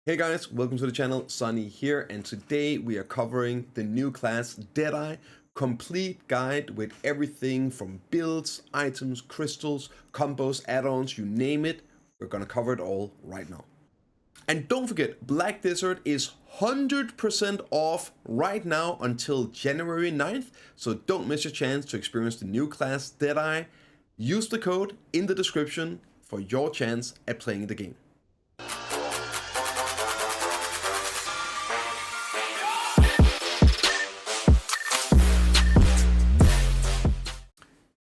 Hey guys, welcome to the channel, Sunny here, and today we are covering the new class Deadeye, complete guide with everything from builds, items, crystals, combos, add-ons, you name it. We're gonna cover it all right now. And don't forget, Black Desert is 100% off right now until January 9th, so don't miss your chance to experience the new class Deadeye. Use the code in the description for your chance at playing the game.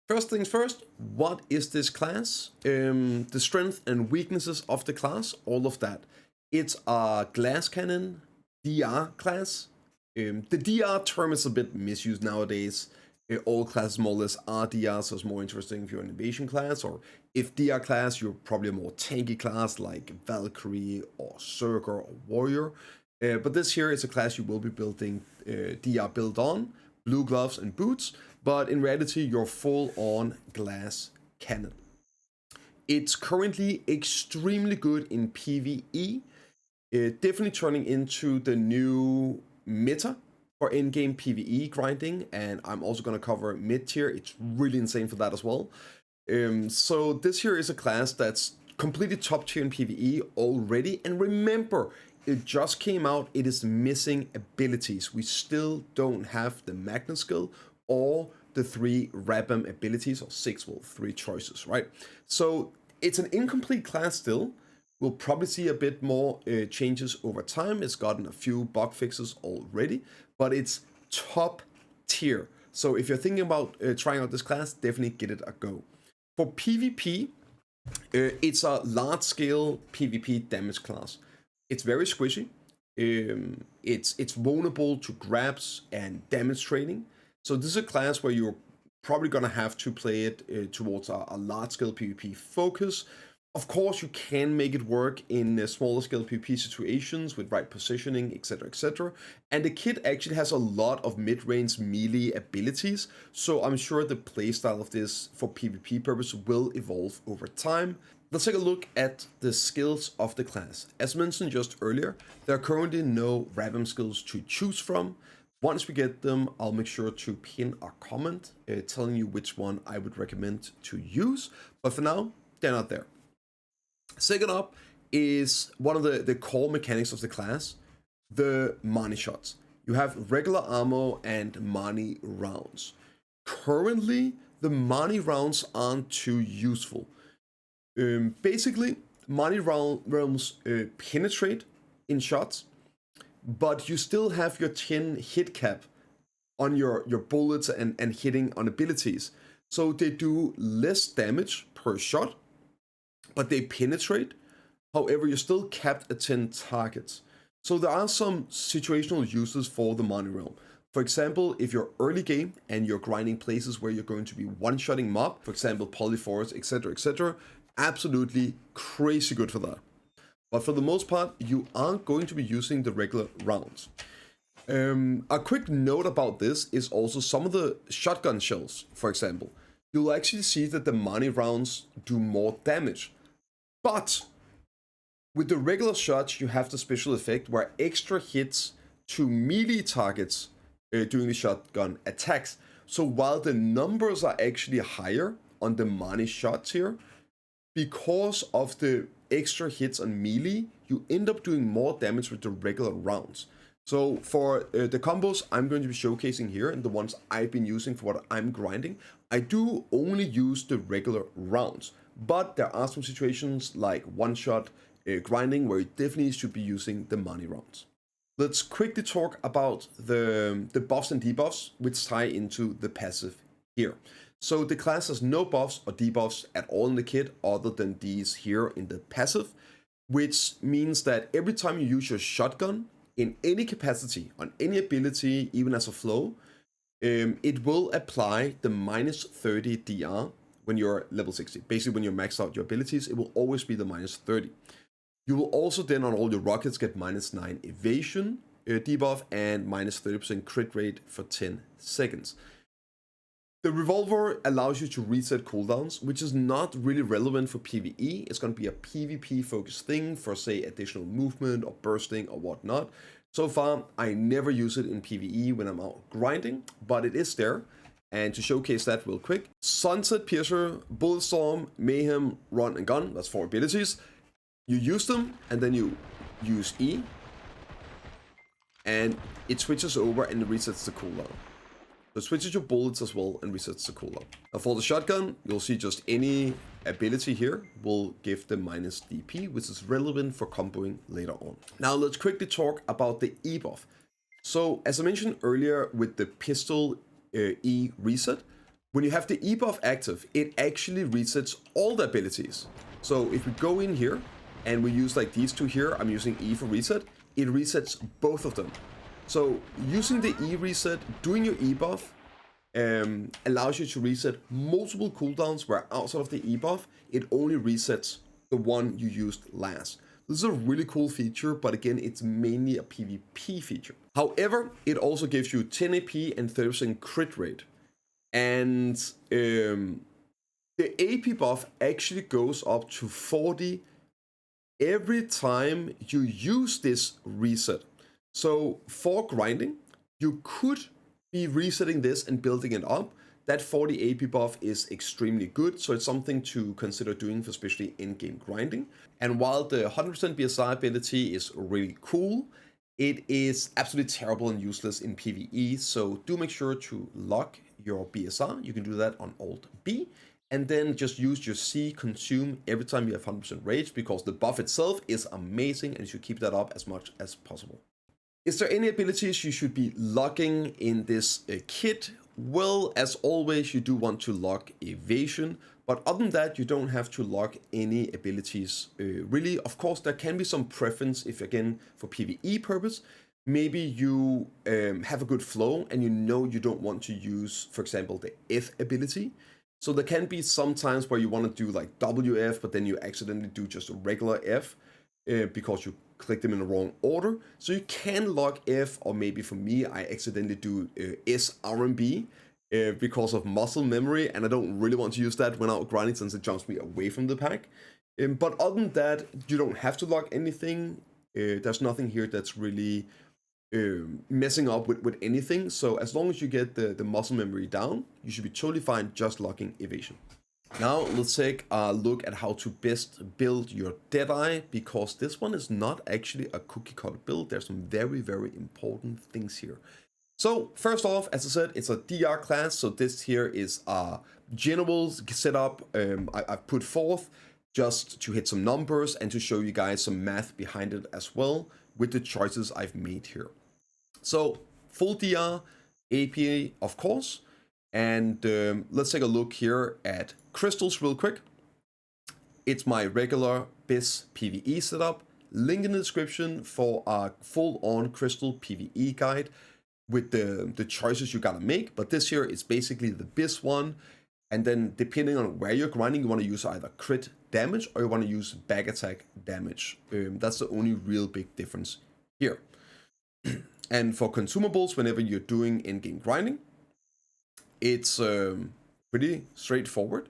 First things first, what is this class? The strength and weaknesses of the class, all of that. It's a glass cannon DR class. The DR term is a bit misused nowadays. All classes more or less are DR, so it's more interesting if you're an invasion class, or if DR class, you're probably a more tanky class like Valkyrie or Zerger or Warrior. But this here is a class you will be building DR build on, blue gloves and boots, but in reality you're full on glass cannon. It's currently extremely good in PvE, definitely turning into the new meta for in-game PvE grinding, and I'm also going to cover mid-tier. It's really insane for that as well. So this here is a class that's completely top tier in PvE already, and remember, it just came out, it is missing abilities. We still don't have the Magnet skill or the 3 Rabam abilities, or 6, well, 3 choices, right? So it's an incomplete class still. We'll probably see a bit more changes over time. It's gotten a few bug fixes already, but it's top tier. So if you're thinking about trying out this class, definitely give it a go. For PvP, it's a large-scale PvP damage class. It's very squishy. It's vulnerable to grabs and damage trading. So this is a class where you're probably gonna have to play it towards a large-scale PvP focus. Of course, you can make it work in smaller scale PvP situations with right positioning, etc, etc. And the kit actually has a lot of mid-range melee abilities, so I'm sure the playstyle of this for PvP purpose will evolve over time. Let's take a look at the skills of the class. As mentioned just earlier, there are currently no Rabam skills to choose from. Once we get them, I'll make sure to pin a comment telling you which one I would recommend to use. But for now, they're not there. Second up is one of the core mechanics of the class, the Marni shots. You have regular ammo and Marni rounds. Currently, the Marni rounds aren't too useful. Basically, Marni rounds penetrate in shots, but you still have your 10 hit cap on your bullets and hitting on abilities. So they do less damage per shot, but they penetrate. However, you're still capped at 10 targets. So there are some situational uses for the Marni realm. For example, if you're early game and you're grinding places where you're going to be one-shotting mob, for example, polyforce, etc, etc, absolutely crazy good for that. But for the most part, you aren't going to be using the regular rounds. A quick note about this is also some of the shotgun shells, for example. You'll actually see that the Marni rounds do more damage. But with the regular shots, you have the special effect where extra hits to melee targets during the shotgun attacks. So while the numbers are actually higher on the Marni shots here, because of the extra hits on melee, you end up doing more damage with the regular rounds. So for the combos I'm going to be showcasing here, and the ones I've been using for what I'm grinding, I do only use the regular rounds. But there are some situations like one-shot grinding where you definitely should be using the Marni rounds. Let's quickly talk about the buffs and debuffs, which tie into the passive here. So the class has no buffs or debuffs at all in the kit other than these here in the passive, which means that every time you use your shotgun in any capacity, on any ability, even as a flow, it will apply the minus 30 DR when you're level 60. Basically, when you max out your abilities, it will always be the minus 30. You will also then on all your rockets get minus 9 evasion debuff and minus 30% crit rate for 10 seconds. The revolver allows you to reset cooldowns, which is not really relevant for PvE. It's going to be a PvP focused thing for, say, additional movement or bursting or whatnot. So far, I never use it in PvE when I'm out grinding, but it is there. And to showcase that real quick, Sunset Piercer, Bulletstorm, Mayhem, Run and Gun, that's 4 abilities. You use them and then you use E, and it switches over and it resets the cooldown. So it switches your bullets as well and resets the cooldown. Now for the shotgun, you'll see just any ability here will give them minus DP, which is relevant for comboing later on. Now let's quickly talk about the EBuff. So as I mentioned earlier with the pistol E reset, when you have the EBuff active, it actually resets all the abilities. So if we go in here and we use like these two here, I'm using E for reset, it resets both of them. So using the E reset, doing your EBuff, allows you to reset multiple cooldowns, where outside of the EBuff, it only resets the one you used last. This is a really cool feature, but again, it's mainly a PvP feature. However, it also gives you 10 AP and 30% crit rate. And the AP buff actually goes up to 40 every time you use this reset. So for grinding, you could be resetting this and building it up. That 40 AP buff is extremely good, so it's something to consider doing for especially in-game grinding. And while the 100% BSI ability is really cool, it is absolutely terrible and useless in PvE, so do make sure to lock your BSR. You can do that on Alt B, and then just use your C consume every time you have 100% rage, because the buff itself is amazing and you should keep that up as much as possible. Is there any abilities you should be locking in this kit? Well, as always, you do want to lock evasion, but other than that, you don't have to lock any abilities really. Of course, there can be some preference if, again, for PvE purpose, maybe you have a good flow and you know you don't want to use, for example, the F ability. So there can be some times where you want to do like WF, but then you accidentally do just a regular F because you click them in the wrong order. So you can lock F, or maybe for me, I accidentally do S, R, and B because of muscle memory, and I don't really want to use that when out grinding since it jumps me away from the pack. But other than that, you don't have to lock anything. There's nothing here that's really messing up with anything. So as long as you get the muscle memory down, you should be totally fine just locking evasion. Now let's take a look at how to best build your Deadeye, because this one is not actually a cookie cutter build. There's some very, very important things here. So first off, as I said, it's a DR class. So this here is a general setup I've put forth just to hit some numbers and to show you guys some math behind it as well with the choices I've made here. So full DR, AP of course. And let's take a look here at crystals real quick. It's my regular BIS PvE setup. Link in the description for a full-on crystal PvE guide with the choices you gotta make. But this here is basically the BIS one. And then depending on where you're grinding, you want to use either crit damage or you want to use back attack damage. That's the only real big difference here. And for consumables, whenever you're doing in-game grinding, it's pretty straightforward.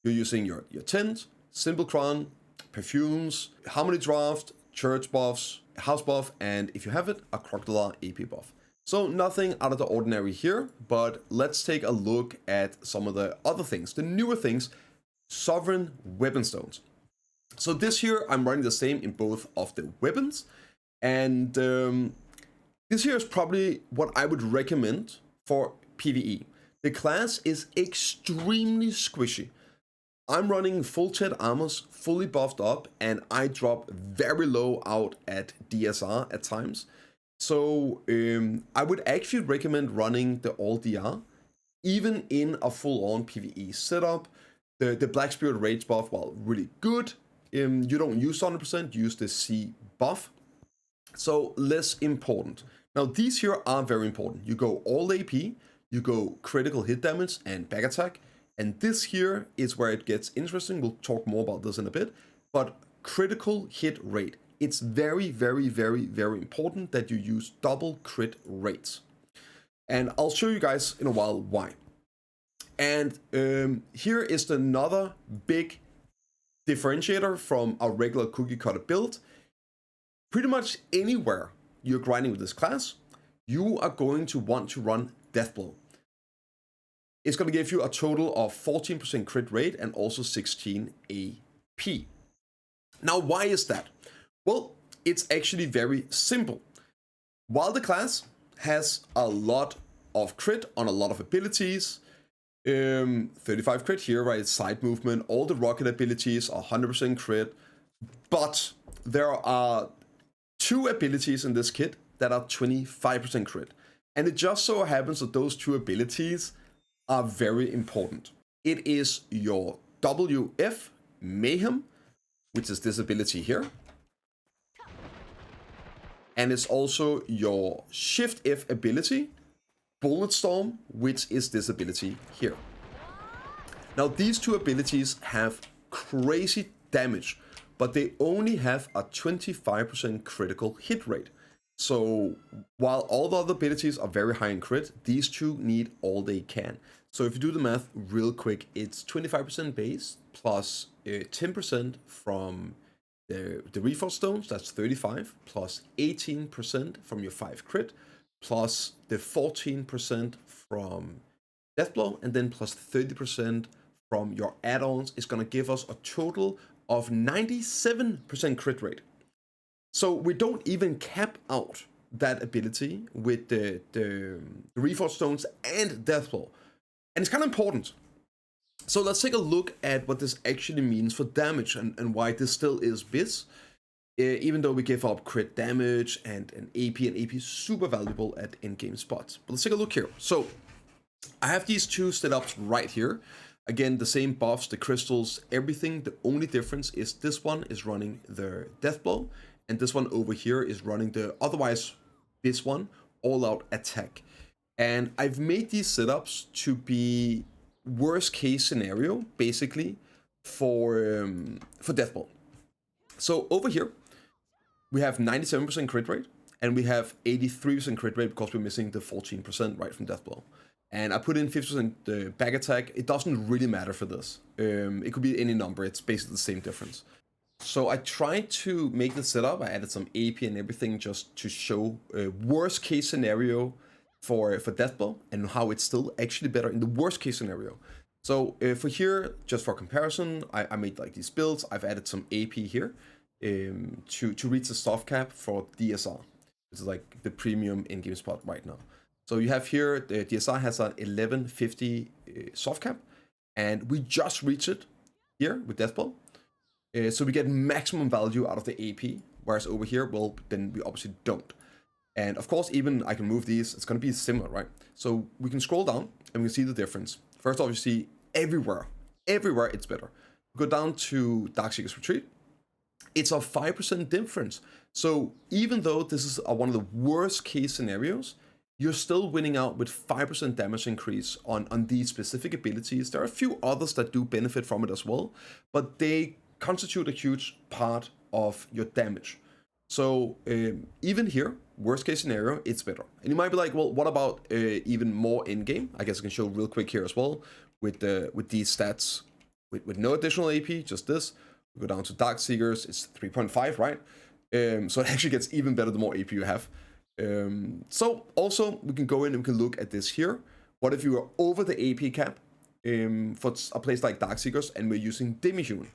You're using your tent, simple crown, perfumes, harmony draft, church buffs, house buff, and if you have it, a crocodile AP buff. So nothing out of the ordinary here, but let's take a look at some of the other things, the newer things, sovereign weapon stones. So this here, I'm running the same in both of the weapons, and this here is probably what I would recommend for PvE. The class is extremely squishy. I'm running full TED armors, fully buffed up, and I drop very low out at DSR at times. So I would actually recommend running the all DR, even in a full-on PvE setup. The Black Spirit Rage buff, while really good, you don't use 100%, use the C buff. So less important. Now these here are very important. You go all AP, you go critical hit damage and back attack. And this here is where it gets interesting. We'll talk more about this in a bit. But critical hit rate. It's very, very, very, very important that you use double crit rates. And I'll show you guys in a while why. And here is another big differentiator from a regular cookie cutter build. Pretty much anywhere you're grinding with this class, you are going to want to run Deathblow. It's going to give you a total of 14% crit rate and also 16 AP. Now, why is that? Well, it's actually very simple. While the class has a lot of crit on a lot of abilities, 35 crit here, right? It's side movement. All the rocket abilities are 100% crit, but there are 2 abilities in this kit that are 25% crit. And it just so happens that those 2 abilities are very important. It is your WF Mayhem, which is this ability here. And it's also your Shift F ability, Bullet Storm, which is this ability here. Now these 2 abilities have crazy damage, but they only have a 25% critical hit rate. So while all the other abilities are very high in crit, these 2 need all they can. So if you do the math real quick, it's 25% base plus 10% from the Reforged Stones, that's 35, plus 18% from your 5 crit, plus the 14% from Deathblow, and then plus 30% from your add-ons is going to give us a total of 97% crit rate. So we don't even cap out that ability with the Reforged Stones and Deathblow. And it's kind of important. So let's take a look at what this actually means for damage and why this still is biz. Even though we give up crit damage and AP is super valuable at in-game spots. But let's take a look here. So I have these 2 setups right here. Again, the same buffs, the crystals, everything. The only difference is this one is running the Deathblow, and this one over here is running the otherwise this one all-out attack. And I've made these setups to be worst case scenario, basically, for Deathblow. So over here, we have 97% crit rate, and we have 83% crit rate because we're missing the 14% right from Deathblow. And I put in 50% back attack. It doesn't really matter for this. It could be any number. It's basically the same difference. So I tried to make the setup. I added some AP and everything just to show a worst case scenario for Deathblow and how it's still actually better in the worst case scenario. So for here, just for comparison, I made like these builds. I've added some AP here to reach the soft cap for DSR. This is like the premium in-game spot right now. So you have here, the DSR has an 1150 soft cap, and we just reached it here with Deathblow. So we get maximum value out of the AP, whereas over here, well, then we obviously don't. And of course, even I can move these, it's going to be similar, right? So we can scroll down and we can see the difference. First off, you see everywhere it's better. Go down to Darkseeker's Retreat. It's a 5% difference. So even though this is one of the worst case scenarios, you're still winning out with 5% damage increase on these specific abilities. There are a few others that do benefit from it as well, but they constitute a huge part of your damage. So even here, worst case scenario, it's better. And you might be like, well, what about even more in-game? I guess I can show real quick here as well with these stats with no additional AP, just this. We go down to Darkseekers, it's 3.5, right? So it actually gets even better the more AP you have. So also we can go in and we can look at this here. What if you are over the AP cap for a place like Darkseekers and we're using Demi-Human?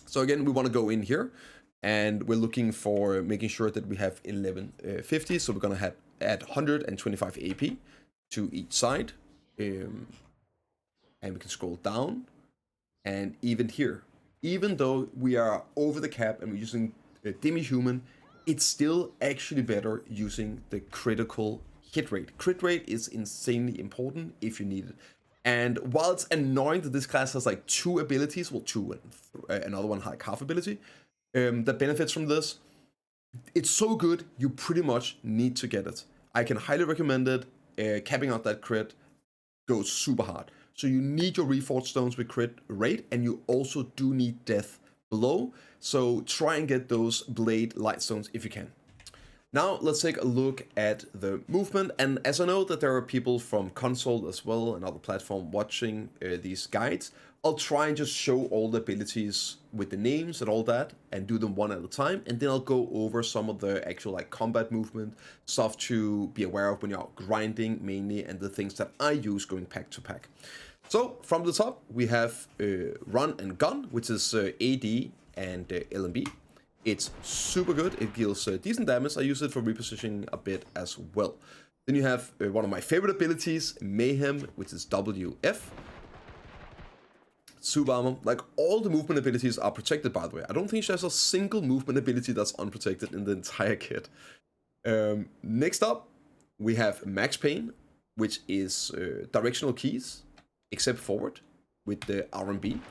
So again, we want to go in here and we're looking for making sure that we have 1150. So we're going to add 125 AP to each side. And we can scroll down. And even here, even though we are over the cap and we're using Demi-Human, it's still actually better using the critical hit rate. Crit rate is insanely important if you need it. And while it's annoying that this class has like 2 abilities, well, 2 and another one like half ability, that benefits from this, it's so good, you pretty much need to get it. I can highly recommend it. Capping out that crit goes super hard. So you need your Reforged Stones with crit rate, and you also do need Death below. So try and get those Blade Lightstones if you can. Now let's take a look at the movement, and as I know that there are people from console as well and other platform watching these guides, I'll try and just show all the abilities with the names and all that and do them one at a time, and then I'll go over some of the actual like combat movement, stuff to be aware of when you're grinding mainly, and the things that I use going pack to pack. So from the top we have Run and Gun, which is AD and LMB. It's super good, it deals decent damage. I use it for repositioning a bit as well. Then you have one of my favorite abilities, Mayhem, which is WF. Super armor, like all the movement abilities are protected, by the way. I don't think there's a single movement ability that's unprotected in the entire kit. Next up, we have Max Pain, which is directional keys, except forward, with the RMB.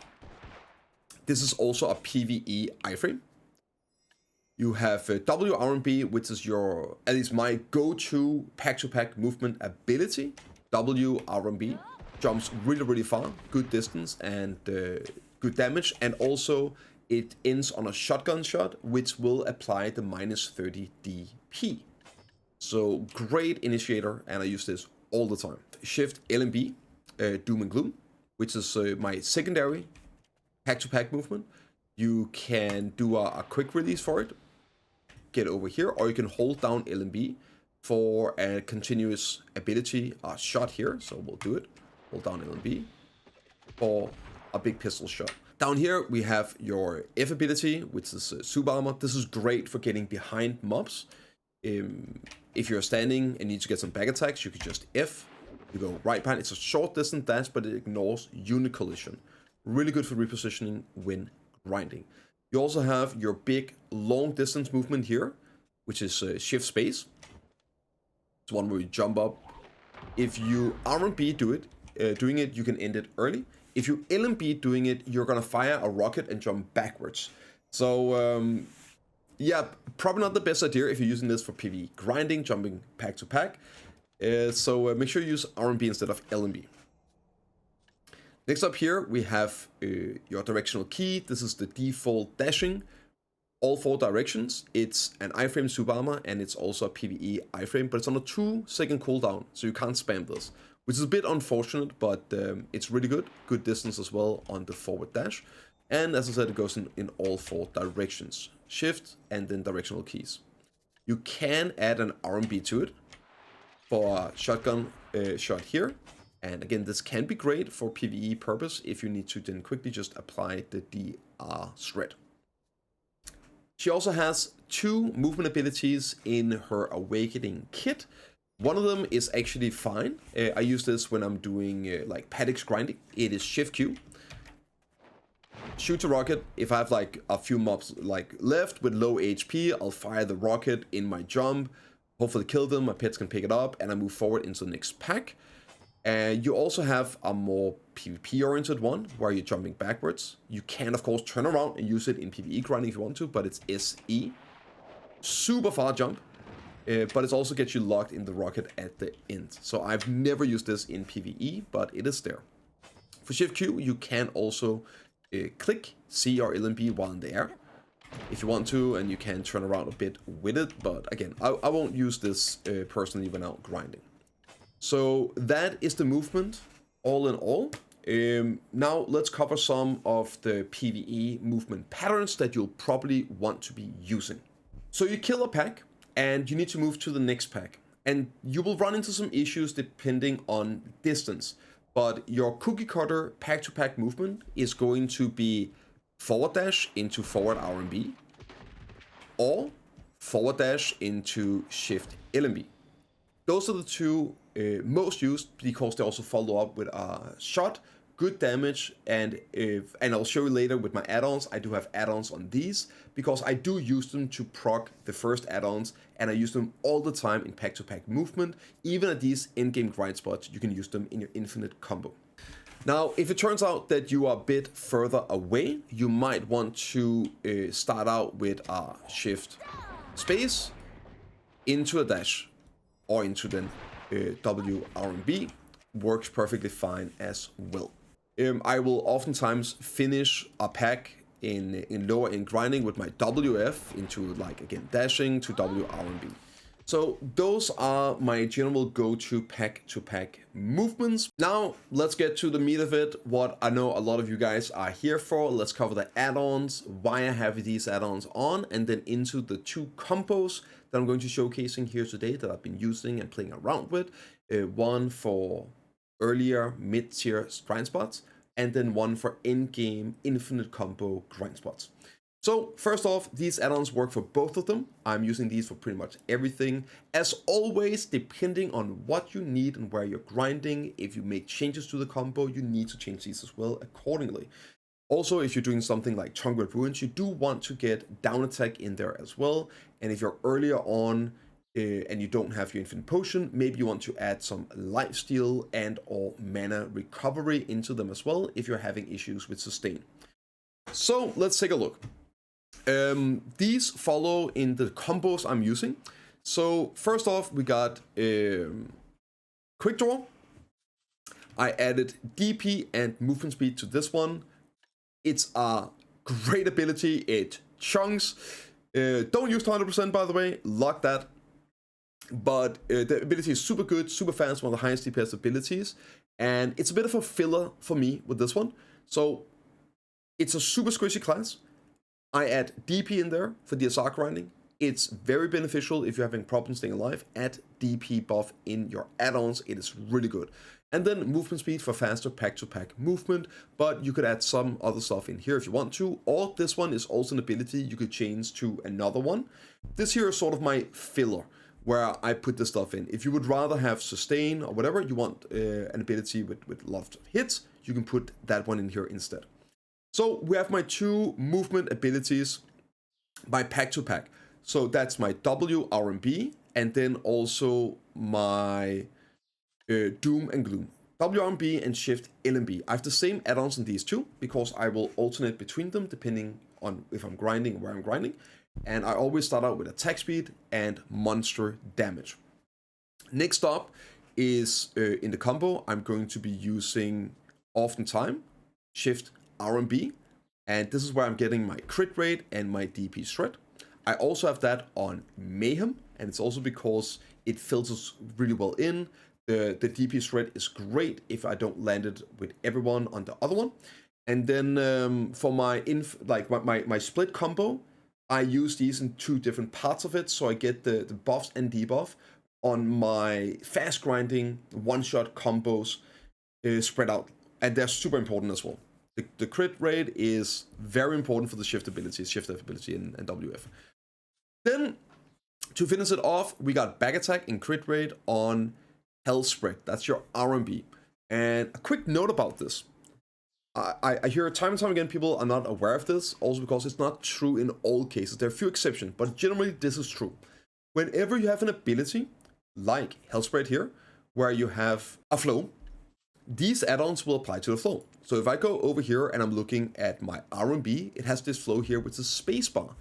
This is also a PvE iframe. You have WRMB, which is your, at least my go-to pack-to-pack movement ability. WRMB jumps really far, good distance and good damage, and also it ends on a shotgun shot, which will apply the minus 30 DP. So great initiator, and I use this all the time. Shift LMB, Doom and Gloom, which is my secondary pack-to-pack movement. You can do a quick release for it, get over here, or you can hold down LMB for a continuous ability shot here. So we'll do it. Hold down LMB for a big pistol shot. Down here we have your F ability, which is super armor. This is great for getting behind mobs. If you're standing and need to get some back attacks, you can just F. You go right behind. It's a short distance dash, but it ignores unit collision. Really good for repositioning when grinding. You also have your big long distance movement here, which is shift space. It's one where you jump up. If you RMB doing it, you can end it early. If you LMB doing it, you're gonna fire a rocket and jump backwards. So yeah, probably not the best idea if you're using this for PvE grinding, jumping pack to pack. So make sure you use RMB instead of LMB. Next up here, we have your directional key. This is the default dashing, all 4 directions. It's an iframe super armor, and it's also a PvE iframe, but it's on a 2-second cooldown, so you can't spam this, which is a bit unfortunate, but it's really good. Good distance as well on the forward dash. And as I said, it goes in all 4 directions. Shift and then directional keys. You can add an RMB to it for a shotgun shot here. And again, this can be great for PvE purpose if you need to then quickly just apply the DR shred. She also has 2 movement abilities in her Awakening kit. One of them is actually fine. I use this when I'm doing like paddocks grinding. It is Shift Q. Shoot a rocket. If I have like a few mobs like left with low HP, I'll fire the rocket in my jump. Hopefully kill them, my pets can pick it up, and I move forward into the next pack. And you also have a more PvP-oriented one, where you're jumping backwards. You can, of course, turn around and use it in PvE grinding if you want to, but it's SE. Super far jump, but it also gets you locked in the rocket at the end. So I've never used this in PvE, but it is there. For Shift Q, you can also click C or LMB while in the air, if you want to, and you can turn around a bit with it. But again, I won't use this personally when out grinding. So that is the movement, all in all. Now let's cover some of the PvE movement patterns that you'll probably want to be using. So you kill a pack, and you need to move to the next pack. And you will run into some issues depending on distance. But your cookie cutter pack-to-pack movement is going to be forward dash into forward RMB, or forward dash into shift LMB. Those are the 2 most used, because they also follow up with a shot, good damage, and I'll show you later with my add-ons. I do have add-ons on these because I do use them to proc the first add-ons, and I use them all the time in pack-to-pack movement. Even at these in-game grind spots, you can use them in your Infinite Combo. Now, if it turns out that you are a bit further away, you might want to start out with a shift space into a dash, or into then WRMB. Works perfectly fine as well. I will oftentimes finish a pack in lower end grinding with my WF into, like, again, dashing to WRMB. So those are my general go-to pack-to-pack movements. Now let's get to the meat of it, what I know a lot of you guys are here for. Let's cover the add-ons, why I have these add-ons on, and then into the 2 combos that I'm going to showcasing here today that I've been using and playing around with. One for earlier mid-tier grind spots, and then one for in-game Infinite Combo grind spots. So first off, these add-ons work for both of them. I'm using these for pretty much everything. As always, depending on what you need and where you're grinding, if you make changes to the combo, you need to change these as well accordingly. Also, if you're doing something like Tongue-Red Ruins, you do want to get down attack in there as well. And if you're earlier on and you don't have your Infinite Potion, maybe you want to add some lifesteal and or mana recovery into them as well if you're having issues with sustain. So let's take a look. These follow in the combos I'm using. So first off, we got Quick Draw. I added DP and movement speed to this one. It's a great ability. It chunks. Don't use 100% by the way, lock that. But the ability is super good, super fast, one of the highest DPS abilities. And it's a bit of a filler for me with this one. So it's a super squishy class. I add DP in there for DSR grinding. It's very beneficial if you're having problems staying alive. Add DP buff in your add-ons. It is really good. And then movement speed for faster pack-to-pack movement. But you could add some other stuff in here if you want to. Or this one is also an ability you could change to another one. This here is sort of my filler, where I put this stuff in. If you would rather have sustain or whatever, you want an ability with a lot of hits, you can put that one in here instead. So we have my 2 movement abilities by pack-to-pack. So that's my W, RMB, and then also my Doom and Gloom. WRMB and Shift LMB. I have the same add-ons in these 2 because I will alternate between them depending on if I'm grinding or where I'm grinding. And I always start out with attack speed and monster damage. Next up is in the combo, I'm going to be using oftentimes Shift RMB, and this is where I'm getting my crit rate and my DP shred. I also have that on Mayhem, and it's also because it filters really well in. The DP shred is great if I don't land it with everyone on the other one. And then for my my split combo, I use these in 2 different parts of it, so I get the buffs and debuff on my fast grinding one-shot combos spread out, and they're super important as well. The crit rate is very important for the shift ability and WF. Then, to finish it off, we got back attack and crit rate on Hell Spread. That's your RMB. And a quick note about this. I hear time and time again people are not aware of this, also because it's not true in all cases. There are a few exceptions, but generally this is true. Whenever you have an ability, like Hell Spread here, where you have a flow, these add-ons will apply to the flow. So if I go over here and I'm looking at my RMB, it has this flow here with the spacebar.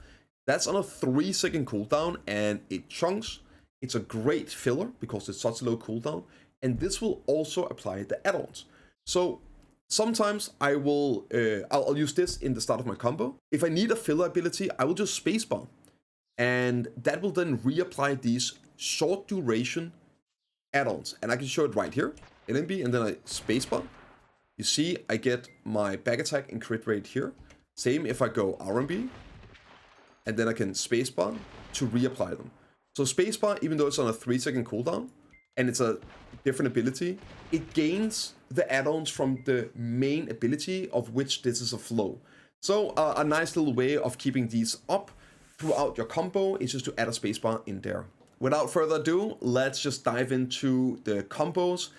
That's on a 3-second cooldown and it chunks. It's a great filler because it's such a low cooldown. And this will also apply the add-ons. So sometimes I'll use this in the start of my combo. If I need a filler ability, I will just spacebar. And that will then reapply these short duration add-ons. And I can show it right here. LMB, and then I spacebar. You see, I get my back attack and crit rate here. Same if I go RMB, and then I can spacebar to reapply them. So spacebar, even though it's on a 3-second cooldown, and it's a different ability, it gains the add-ons from the main ability of which this is a flow. So a nice little way of keeping these up throughout your combo is just to add a spacebar in there. Without further ado, let's just dive into the combos.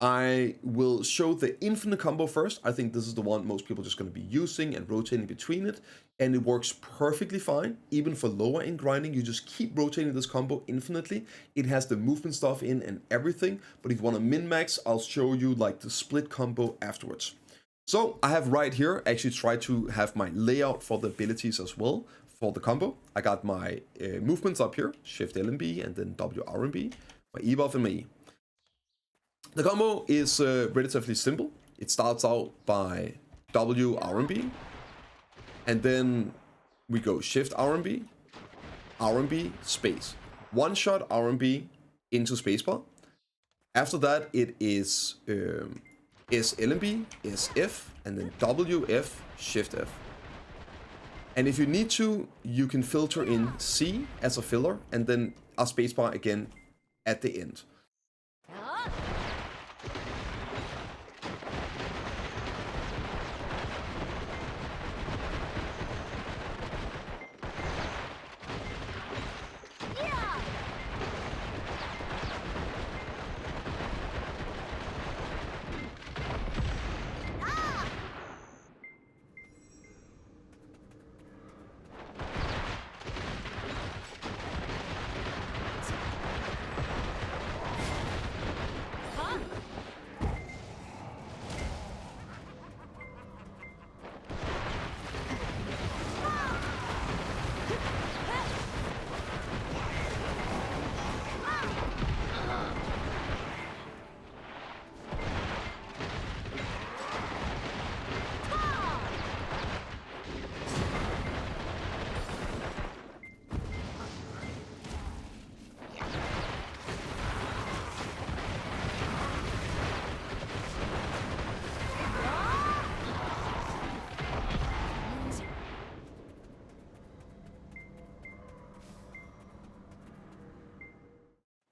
I will show the Infinite Combo first. I think this is the one most people are just going to be using and rotating between it. And it works perfectly fine. Even for lower end grinding, you just keep rotating this combo infinitely. It has the movement stuff in and everything. But if you want to min-max, I'll show you like the split combo afterwards. So I have right here, actually tried to have my layout for the abilities as well for the combo. I got my movements up here, Shift LMB and then WRMB, my EBuff and my E. The combo is relatively simple. It starts out by WRMB, and then we go Shift RMB, RMB, space. one-shot RMB into spacebar. After that, it is SLMB, SF, and then WF, Shift F. And if you need to, you can filter in C as a filler, and then a spacebar again at the end.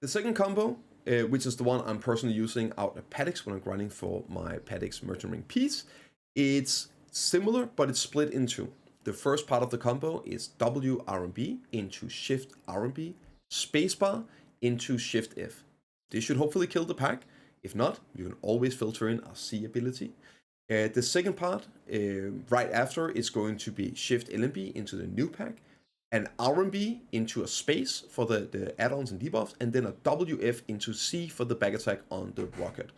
The second combo, which is the one I'm personally using out at Paddix when I'm grinding for my Paddix Merchant Ring piece, it's similar, but it's split in two. The first part of the combo is W RMB into Shift RMB, spacebar into Shift F. This should hopefully kill the pack. If not, you can always filter in a C ability. The second part, right after, is going to be Shift LMB into the new pack, an RMB into a space for the add-ons and debuffs, and then a WF into C for the back attack on the rocket.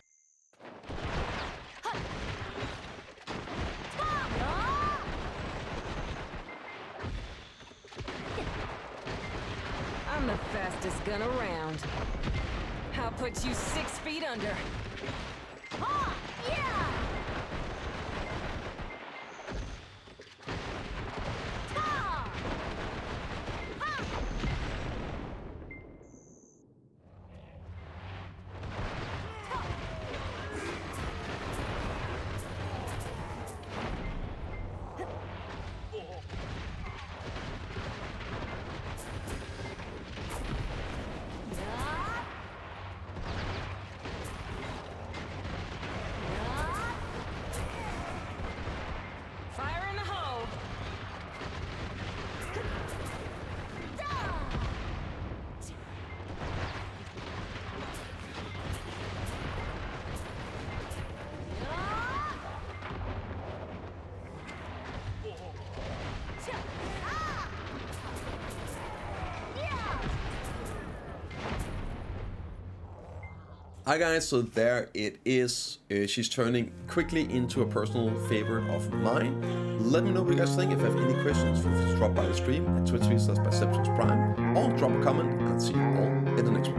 I'm the fastest gun around. I'll put you 6 feet under. Ha! Yeah! Hi guys, so there it is. She's turning quickly into a personal favorite of mine. Let me know what you guys think. If you have any questions, feel free to drop by the stream at Twitch.tv/Biceptimus Prime, or drop a comment, and I'll see you all in the next one.